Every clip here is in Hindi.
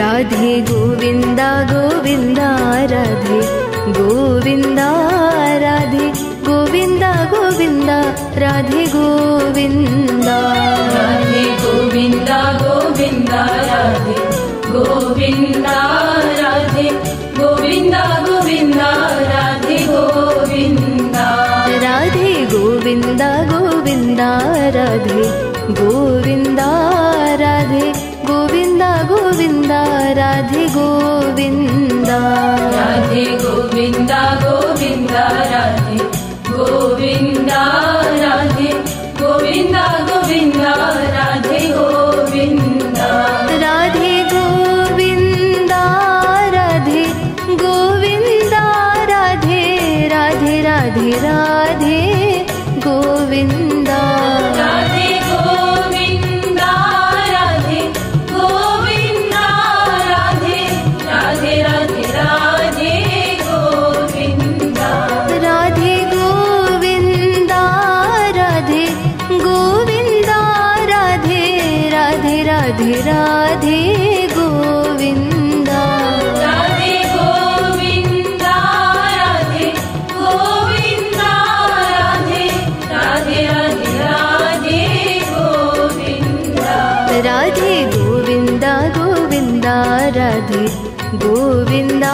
राधे गोविन्द गोविन्द राधे गोविन्द राधे गोविन्द गोविन्द राधे गोविन्द राधे गोविन्द गोविन्द राधे गोविन्द राधे गोविन्द गोविन्द राधे गोविन्द राधे गोविन्द गोविन्द राधे गोविन्द राधे गोविन्द गोविन्द राधे गोविन्द राधे गोविन्द गोविन्द राधे गोविन्द राधे गोविन्द गोविन्द राधे गोविन्द राधे गोविन्द राधे गोविन्द राधे राधे राधे राधे गोविन्द राधे गोविन्द राधे गोविन्द राधे राधे राधे राधे गोविन्द राधे गोविन्द राधे गोविन्द राधे राधे राधे राधे गोविन्द राधे गोविन्द राधे गोविन्द राधे राधे राधे राधे गोविन्द राधे गोविन्द गोविन्द राधे गोविन्द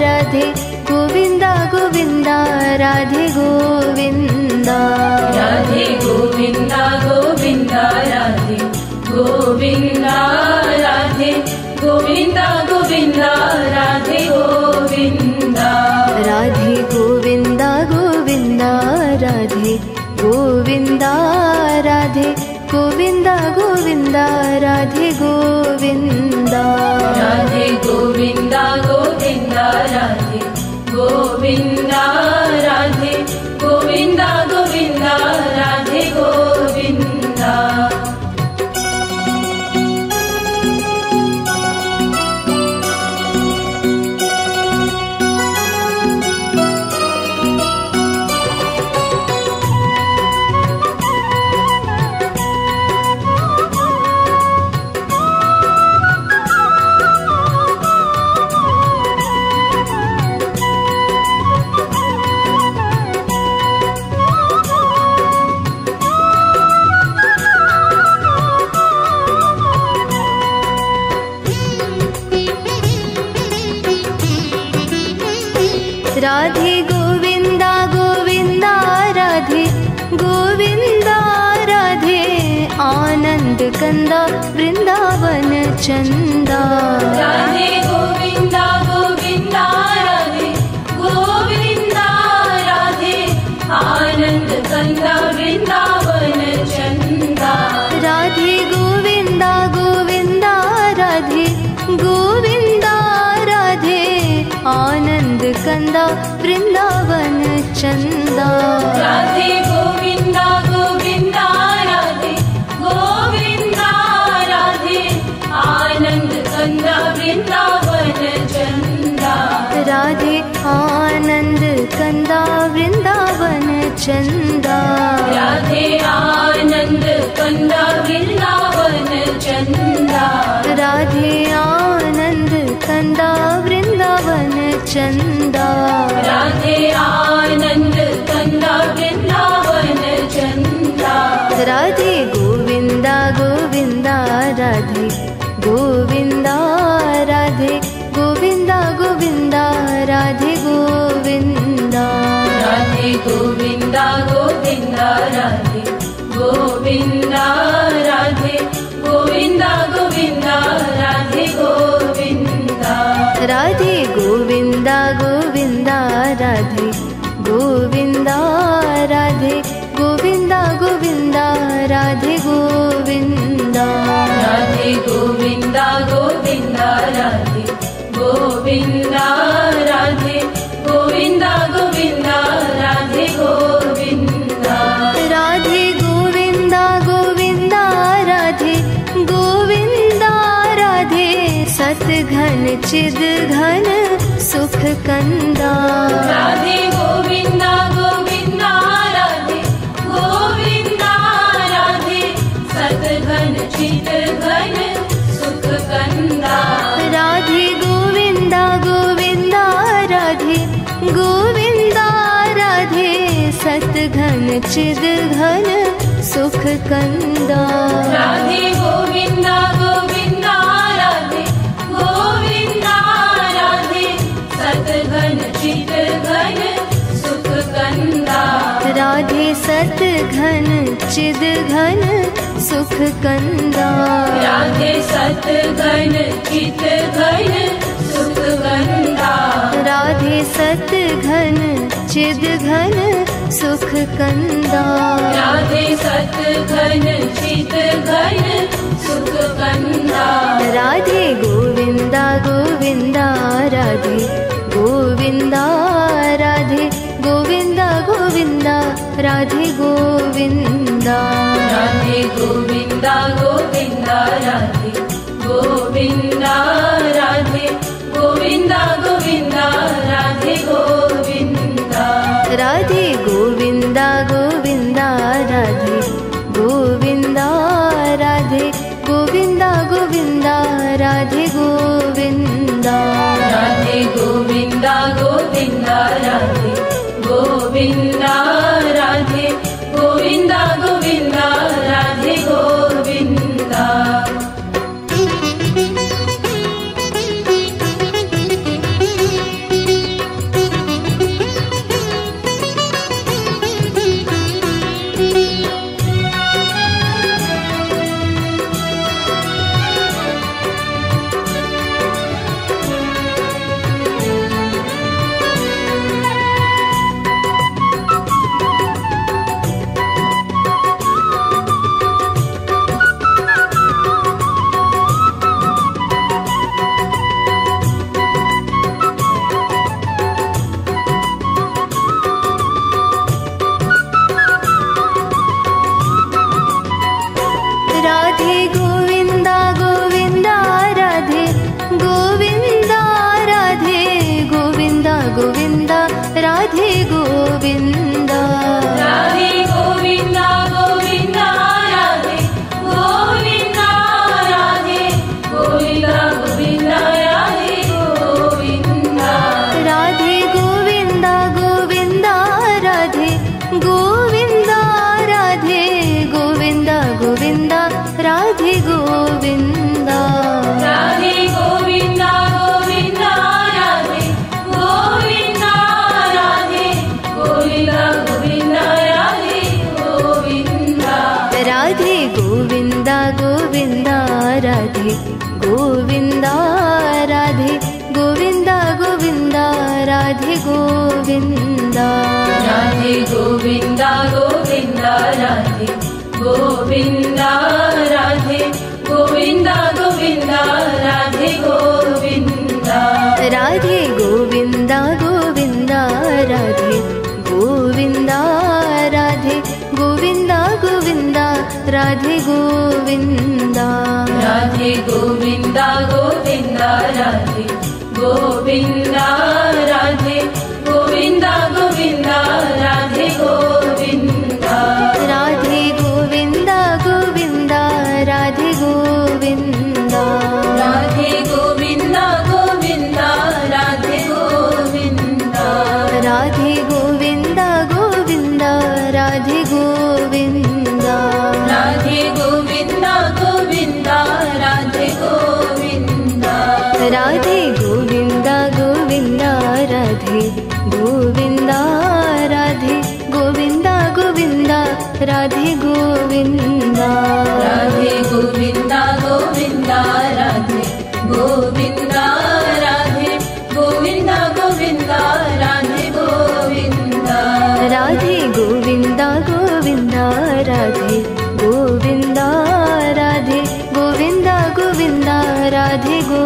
राधे गोविन्द गोविन्द राधे गोविन्द राधे गोविन्द गोविन्द राधे गोविन्द राधे गोविन्द गोविन्द राधे गोविन्द राधे गोविन्द गोविन्द राधे गोविन्द राधे गोविन्द गोविन्द राधे गोविन्द राधे गोविन्द गोविन्द राधे गोविन्द राधे गोविन्द गोविन्द राधे गोविन्द राधे गोविन्द गोविन्द राधे गोविन्द राधे आनन्द कंद वृन्दावन चंदा राधे गोविन्द गोविन्द राधे गोविन्द राधे आनन्द कंद वृन्दावन चंदा राधे गोविन्द गोविन्द राधे गोविन्द राधे आनन्द कंद वृन्दावन चंदा राधे गोविन्द गोविन्द राधे गोविन्द राधे आनन्द कंद वृन्दावन चंदा राधे आनन्द कंद वृन्दावन चंदा राधे आनन्द कंद वृन्दावन चंदा राधे आनन्द कंद वृन्दावन चंदा राधे आनन्द कंद वृन्दावन चंदा राधे गोविन्द गोविन्द राधे गोविन्द राधे गोविन्द गोविन्द राधे गोविन्द राधे गोविन्द गोविन्द राधे गोविन्द राधे गोविन्द गोविन्द राधे गोविन्द राधे गोविन्द गोविन्द राधे गोविन्द राधे गोविन्द गोविन्द राधे गोविन्द राधे गोविन्द गोविन्द राधे गोविन्द राधे गोविन्द गोविन्द राधे गोविन्द राधे गोविन्द गोविन्द राधे गोविन्द राधे सत घन चिद घन सुख कंदा राधे गोविन्द गोविन्द राधे गोविन्द राधे सत घन चित घन सुख कंदा सत घन चिद घन सुख कंदा। राधे गोविंदा गोविंदा राधे गोविंदा राधे सत घन चित घन सुख कंदा। राधे सत घन चिद घन सुख कंदा। राधे सत घन चित घन सुख कंदा। राधे सत घन चिद घन सुख कंदा। राधे सत घन चित घन सुख कंदा। राधे गोविंदा गोविंदा राधे गोविंदा राधे गोविंदा गोविंदा राधे गोविंदा। राधे गोविंदा गोविंदा राधे गोविंदा राधे गोविंदा गोविंदा राधे गोविंदा। राधे गोविंदा गोविंदा राधे गोविंदा राधे गोविंदा गोविंदा राधे गोविंदा। राधे गोविंदा गोविंदा राधे गोविंदा राधे गोविंदा गोविंदा राधे गोविंदा। राधे गोविंदा गोविंदा राधे गोविंदा राधे गोविंदा गोविंदा राधे गोविंदा। राधे गोविंदा गोविंदा राधे गोविंदा राधे गोविंदा गोविंदा राधे गोविंदा। राधे गोविंदा गोविंदा राधे गोविंदा राधे गोविंदा गोविंदा राधे गोविंदा। राधे गोविंदा गोविंदा राधे गोविंदा राधे गोविंदा गोविंदा राधे गोविंदा। राधे गोविंदा गोविंदा राधे गोविंदा राधे गोविंदा गोविंदा राधे गोविंदा। राधे गोविंदा गोविंदा राधे गोविंदा राधे गोविंदा गोविंदा राधे गोविंदा। राधे गोविंदा गोविंदा राधे गोविंदा राधे गोविंदा गोविंदा राधे गोविंदा। राधे गोविंदा गोविंदा राधे गोविंदा राधे गोविंदा गोविंदा राधे गोविंदा। राधे गोविंदा गोविंदा राधे गोविंदा। राधे गोविंदा गोविंदा राधे गोविंदा। राधे गोविंदा गोविंदा राधे गोविंदा। राधे गोविंदा गोविंदा राधे गोविंदा। राधे गोविंदा गोविंदा राधे गोविंदा राधे गोविंदा गोविंदा राधे गोविंदा। राधे गोविंदा गोविंदा राधे गोविंदा राधे गोविंदा गोविंदा राधे गोविंदा। राधे गोविंदा गोविंदा राधे गोविंदा राधे गोविंदा गोविंदा राधे गोविंदा।